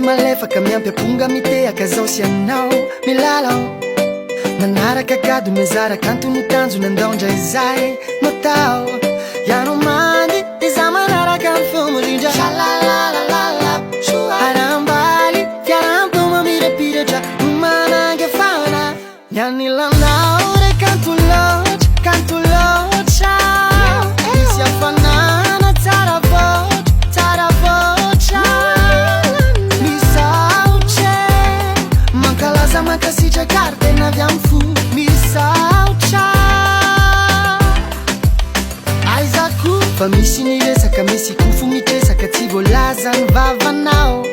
Malefaka miampiaponga mitehaka zao sy anao milalao manaraka gado mezara kanto ny tanjo nandondra izay matao ianao mandy iza manaraka ny fomorindra shalalalala arambaly fiarampoma mirapiratra manange fana nianilanao re kanto loatra isy afanana tsara voatra makasitra kartena avy amin'ny fo misaotra aizako fa misy ny resaka misy kofo mitresaka tsy voalaza ny vavanao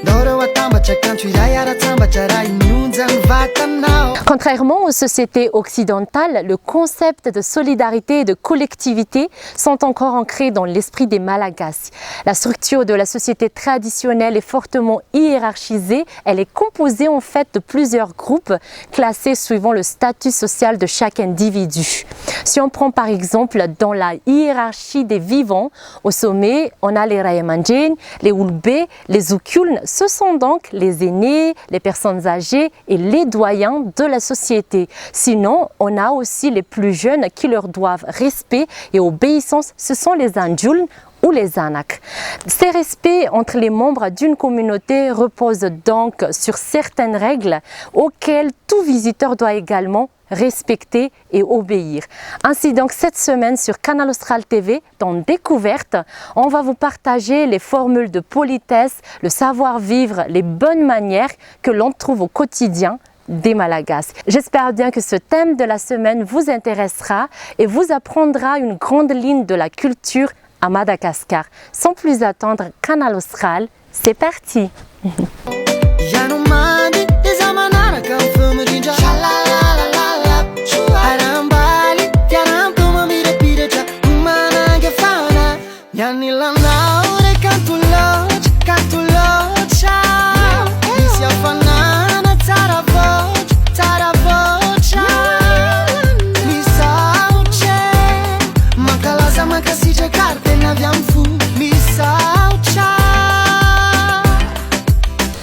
ndao reo atambatra kanto iray ara-tsambatra raha inonja ny vatanao. Contrairement aux sociétés occidentales, le concept de solidarité et de collectivité sont encore ancrés dans l'esprit des Malagasy. La structure de la société traditionnelle est fortement hiérarchisée. Elle est composée en fait de plusieurs groupes classés suivant le statut social de chaque individu. Si on prend par exemple dans la hiérarchie des vivants, au sommet, on a les Rayamandjin, les Ulbe, les Ukuln. Ce sont donc les aînés, les personnes âgées et les doyens de la société. Sinon, on a aussi les plus jeunes qui leur doivent respect et obéissance. Ce sont les Andjouln ou les Anak. Ces respects entre les membres d'une communauté reposent donc sur certaines règles auxquelles tout visiteur doit également respecter et obéir. Ainsi donc cette semaine sur Canal Austral TV, dans Découverte, on va vous partager les formules de politesse, le savoir-vivre, les bonnes manières que l'on trouve au quotidien des Malagasy. J'espère bien que ce thème de la semaine vous intéressera et vous apprendra une grande ligne de la culture à Madagascar. Sans plus attendre, Canal Austral, c'est parti!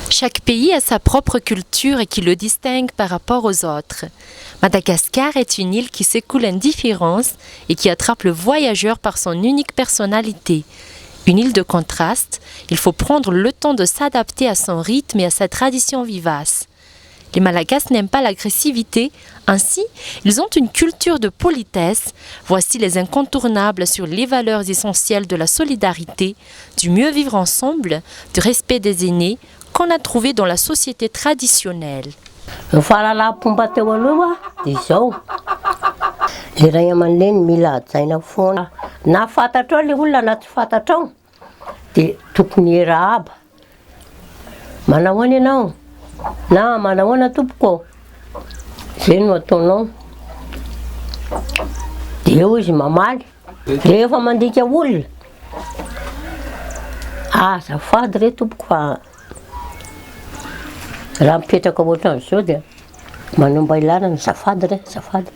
Chaque pays a sa propre culture et qui le distingue par rapport aux autres. Madagascar est une île qui s'écoule indifférence et qui attrape le voyageur par son unique personnalité. Une île de contraste, il faut prendre le temps de s'adapter à son rythme et à sa tradition vivace. Les Malagasy n'aiment pas l'agressivité, ainsi ils ont une culture de politesse. Voici les incontournables sur les valeurs essentielles de la solidarité, du mieux vivre ensemble, du respect des aînés, qu'on a trouvé dans la société traditionnelle. Le fahalalapomba teo aloha dia izao le ray aman-dreny mila hajaina foana na fantatrao le olona na tsy fantatrao dia tokony iarahaba manao ahoana ianao na manao ahoana tompoko izay no ataonao dia eo izy mamaly rehefa mandika olona azafady re tompoko fa raha mipetraka ohatran'izao dia manomba ilanana zafady re zafady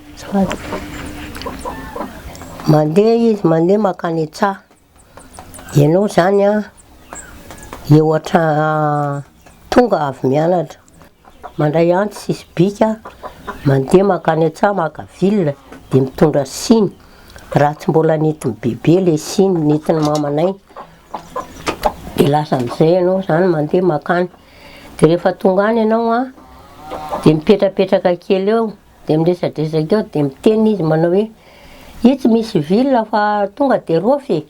mandeha izy mandeha makany an-tsaha ianao zany a eo tonga avy mianatra mandray antsy sisy bika mandeha makany an-tsaha maka ville dia mitondra siny raha tsy mbola nentiny bebe le siny nentiny mamanay dia lasa amin'izay ianao zany mandeha makany. Dia rehefa tonga any ianao a dia mipetrapetraka kely eo dia miresadresaka eo dia miteny izy manao hoe io tsy misy ville fa tonga dia rofy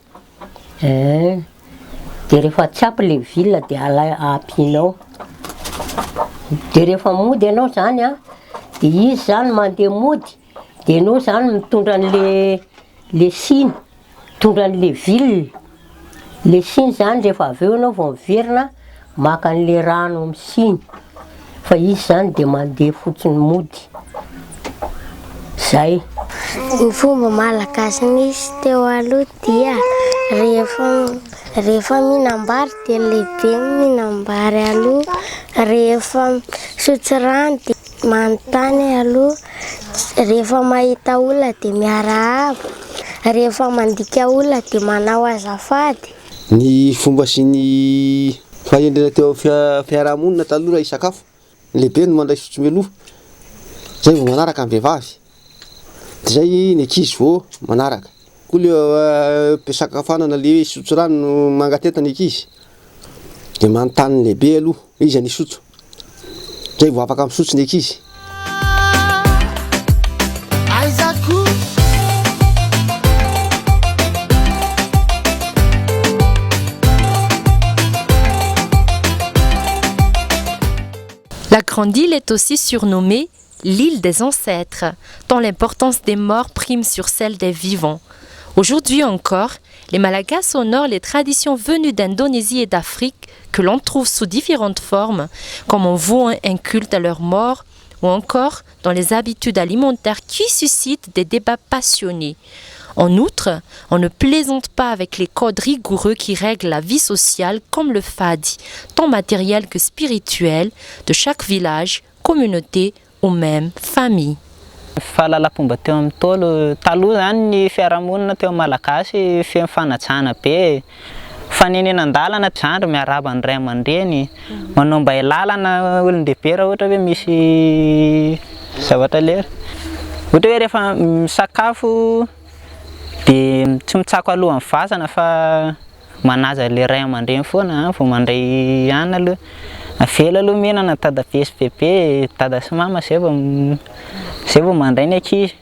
dia rehefa tsy ampy le ville dia ampianao dia rehefa mody ianao zany a dia izy zany mandeha mody dia ianao zany mitondra le siny mitondra le ville le siny zany rehefa avy eo ianao vao miverina maka an'le rano amin'ny siny fa izy zany dia mandeha fotsiny mody zay. Ny fomba malagasy nisy teo aloha dia rehefa rehefa mihinam-bary dia lehibe mihinam-bary aloha, rehefa misotro rano dia manontany aloha, rehefa mahita olona dia miarahaba, rehefa mandika olona dia manao azafady. Ny fomba sy ny fahendrena teo fiarahamonina taloha raha isakafo, lehibe no mandray sotro mialoha, zay vao manaraka amin'ny vehivavy, dia zay ny ankizy vao manaraka. Koa ilay mpisakafoanana ilay sotro rano no mangateta ny ankizy, dia manontany ny lehibe aloha, iza ny sotro, zay vao afaka misotro ny ankizy. La Grande Île est aussi surnommée l'île des ancêtres, tant l'importance des morts prime sur celle des vivants. Aujourd'hui encore, les Malagasy honorent les traditions venues d'Indonésie et d'Afrique que l'on trouve sous différentes formes, comme en vouant un culte à leurs morts ou encore dans les habitudes alimentaires qui suscitent des débats passionnés. En outre, on ne plaisante pas avec les codes rigoureux qui règlent la vie sociale comme le fadi, tant matériel que spirituel, de chaque village, communauté ou même famille. Fahalala-pomba teo amin'ny tolo taloha zany ny fiarahamonina teo Malagasy feno fanajana be, fanenenan-dalana zandry miarahaba ny ray aman-dreny, manao mba hilalana olon-dehibe raha ohatra hoe misy zavatra lera, ohatra hoe rehefa misakafo dia tsy mitsako aloha amin'ny vazana fa manaja le ray aman-dreny foana vao mandray hanina aloha, avela aloha mihinana dada be sy bebe, dada sy mama zay vao mandray ny ankizy.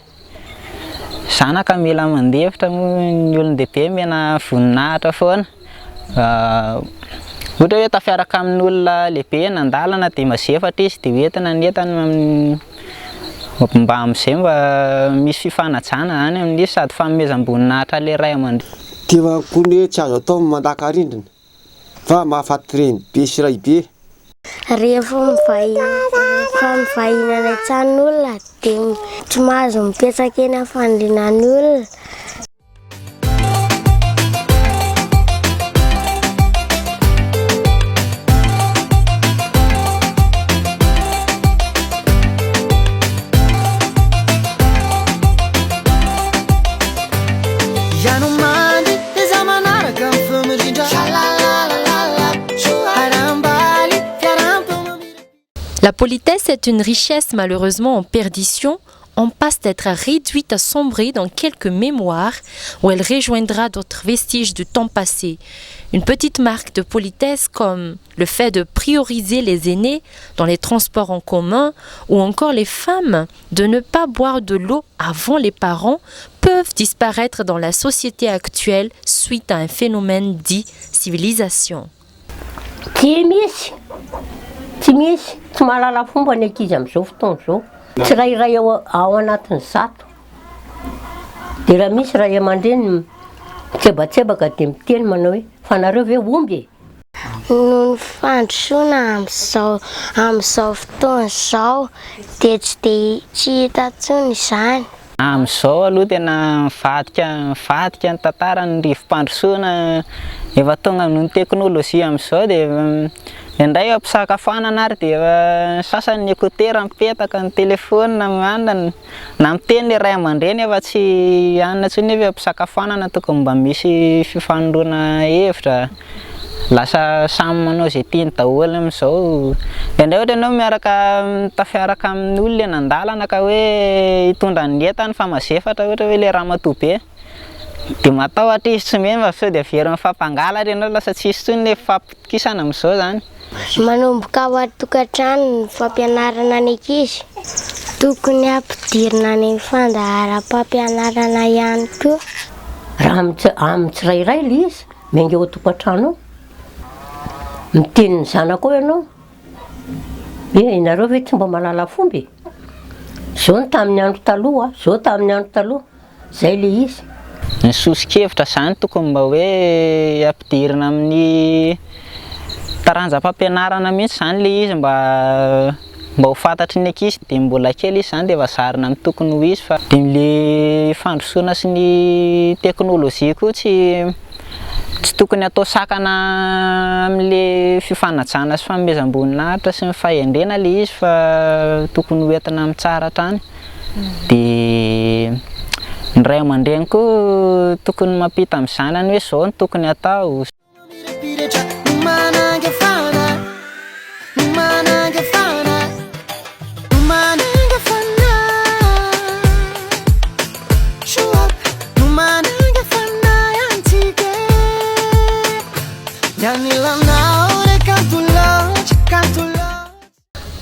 Zanaka mila mandefitra ny olon-dehibe mihena voninahitra foana. Ohatra hoe tafiaraka amin'ny olona lehibe nan-dalana dia mazefatra izy dia hoentina ny entana mba amin'izay mba misy fifanajana zany amin'izy sady fanomezam-boninahitra le ray aman-dreny. Tena kony hoe tsy azo atao mandaka rindrina fa mahafaty reny be sy ray be. Rehefa mivahiny any an-tranon'olona dia tsy mahazo mipetraka eny amin'ny fandrianan'olona. La politesse est une richesse malheureusement en perdition. On passe d'être réduite à sombrer dans quelques mémoires où elle rejoindra d'autres vestiges du temps passé. Une petite marque de politesse comme le fait de prioriser les aînés dans les transports en commun ou encore les femmes de ne pas boire de l'eau avant les parents peuvent disparaître dans la société actuelle suite à un phénomène dit civilisation. Tsy misy tsy mahalala fomba ny ankizy amin'izao fotoana izao, tsirairay ao anatin'ny zato, dia raha misy ray aman-dreny mitsebatsebaka dia miteny manao hoe fanareo ve omby e? Noho ny fandrosoana amin'izao fotoana izao dia tsy hita intsony izany. Amin'izao aloha tena mivadika ny tantara ny rivo-pandrosoana efa tonga noho ny teknôlôjia amin'izao dia indray ampisakafoanana ary dia sasany ny écouteur mipetaka ny telefônina manana na miteny le ray aman-dreny efa tsy anona intsony hoe ampisakafoanana tokony mba misy fifanondroana hevitra, lasa samy manao izay tiany daholo amin'izao. Indray ohatra ianao miaraka tafiaraka amin'ny olona eny an-dalana ka hoe hitondra ny entany fa mazefatra ohatra hoe le ramatoa be dia matahotra izy tsy mena fa sao dia very mifampangalatra ianao, lasa tsisy intsony le fampitokisana amin'izao zany. Manomboka ao an-tokantrano ny fampianarana ny ankizy, tokony ampidirina ny fandaharam-pampianarana ihany koa. Raha amin'ny tsirairay le izy miainga ao an-tokantrano ao, miteny ny zanaka ao ianao hoe ianareo ve tsy mba mahalala fomba e? Zao ny tamin'ny andro taloha, zao tamin'ny andro taloha, zay le izy. Ny sosokevitra zany tokony mba hoe ampidirina amin'ny taranjam-pampianarana mihitsy zany le izy mba ho fantatry ny ankizy dia mbola kely izy zany dia efa zarina amin'ny tokony ho izy, fa dia le fandrosoana sy ny teknôlôjia koa tsy tokony atao sakana amin'le fifanajana sy fanomezam-boninahitra sy ny fahendrena le izy fa tokony hoentina amin'ny tsara hatrany. Dia ny ray aman-dreny koa tokony mampita amin'ny zanany hoe zao no tokony atao.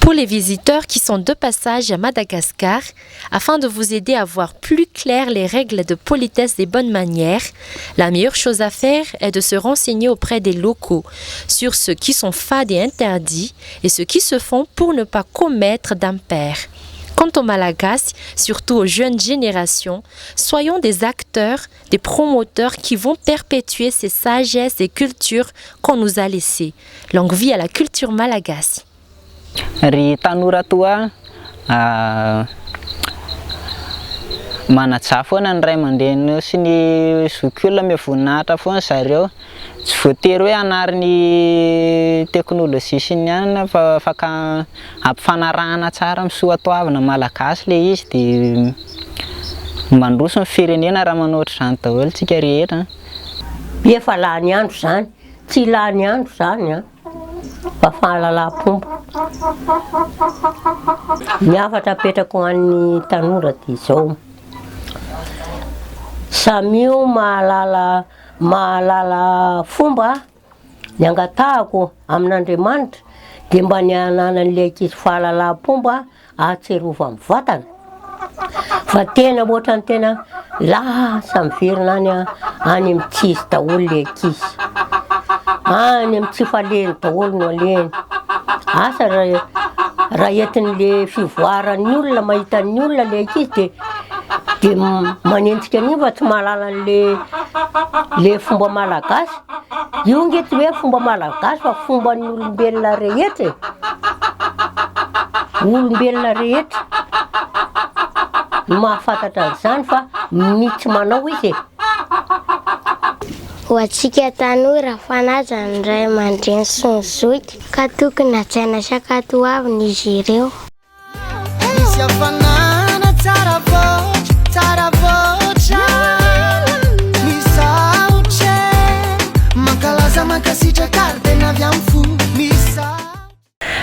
Pour les visiteurs qui sont de passage à Madagascar, afin de vous aider à voir plus clair les règles de politesse et bonnes manières, la meilleure chose à faire est de se renseigner auprès des locaux sur ceux qui sont fades et interdits et ceux qui se font pour ne pas commettre d'impair. Quant aux Malagasy, surtout aux jeunes générations, soyons des acteurs, des promoteurs qui vont perpétuer ces sagesses et cultures qu'on nous a laissées. Longue vie à la culture malagasy. Ry tanora toa manaja foana ny ray aman-dreny sy ny zokiolona mivoninahitra foana zareo. Tsy voatery hoe hanary teknôlôjia sy ny anana fa afaka ampifanarahana tsara amin'ny soatoavana malagasy le izy dia mandroso ny firenena raha manao ohatr'izany daholo tsika rehetra. Efa lany andro zany, tsy lany andro zany fa fahalalam-pomba. Ny hafatra apetrako an'ny tanora dia izao. Samy io mahalala fomba ny angatahako amin'Andriamanitra dia mba ny hananan'ilay ankizy fahalalam-pomba ahatserova amin'ny vatana. Fa tena ohatrany tena lasa miverina any amin'ny tsizy daholo ilay ankizy. Any amin'ny tsy faleny daholo no aleny. Asa raha entin'ilay fivoaran'ny olona mahita ny olona ilay ankizy dia manenjika an'io fa tsy mahalala le fomba malagasy. Io nge tsy hoe fomba malagasy fa fomban'ny olombelona rehetra. Olombelona rehetra no mahafantatra an'izany fa mitsy manao izy. Ho antsika tanora fanaja ny ray aman-dreny sy ny zoky ka tokony hajaina sakatoavina izy ireo.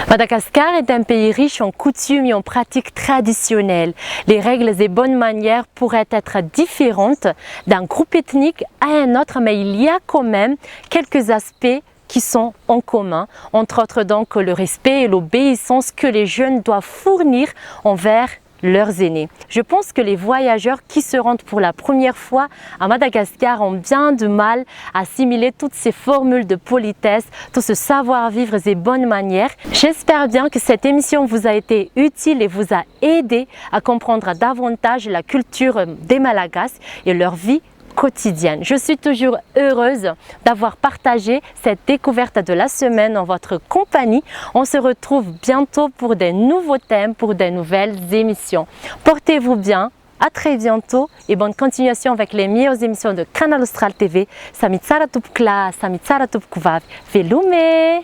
Madagascar est un pays riche en coutumes et en pratiques traditionnelles. Les règles et bonnes manières pourraient être différentes d'un groupe ethnique à un autre, mais il y a quand même quelques aspects qui sont en commun, entre autres donc le respect et l'obéissance que les jeunes doivent fournir envers leurs aînés. Je pense que les voyageurs qui se rendent pour la première fois à Madagascar ont bien du mal à assimiler toutes ces formules de politesse, tout ce savoir-vivre et bonnes manières. J'espère bien que cette émission vous a été utile et vous a aidé à comprendre davantage la culture des Malagasy et leur vie quotidienne. Je suis toujours heureuse d'avoir partagé cette découverte de la semaine en votre compagnie. On se retrouve bientôt pour des nouveaux thèmes, pour des nouvelles émissions. Portez-vous bien, à très bientôt et bonne continuation avec les meilleures émissions de Canal Austral TV. Samy tsara tompoko lahy, samy tsara tompoko vavy. Velume!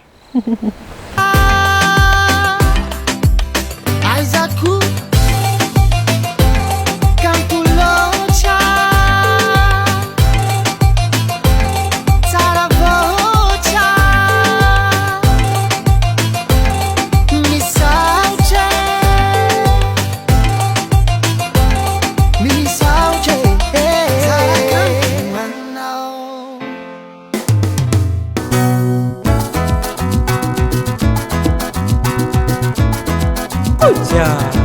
Yeah.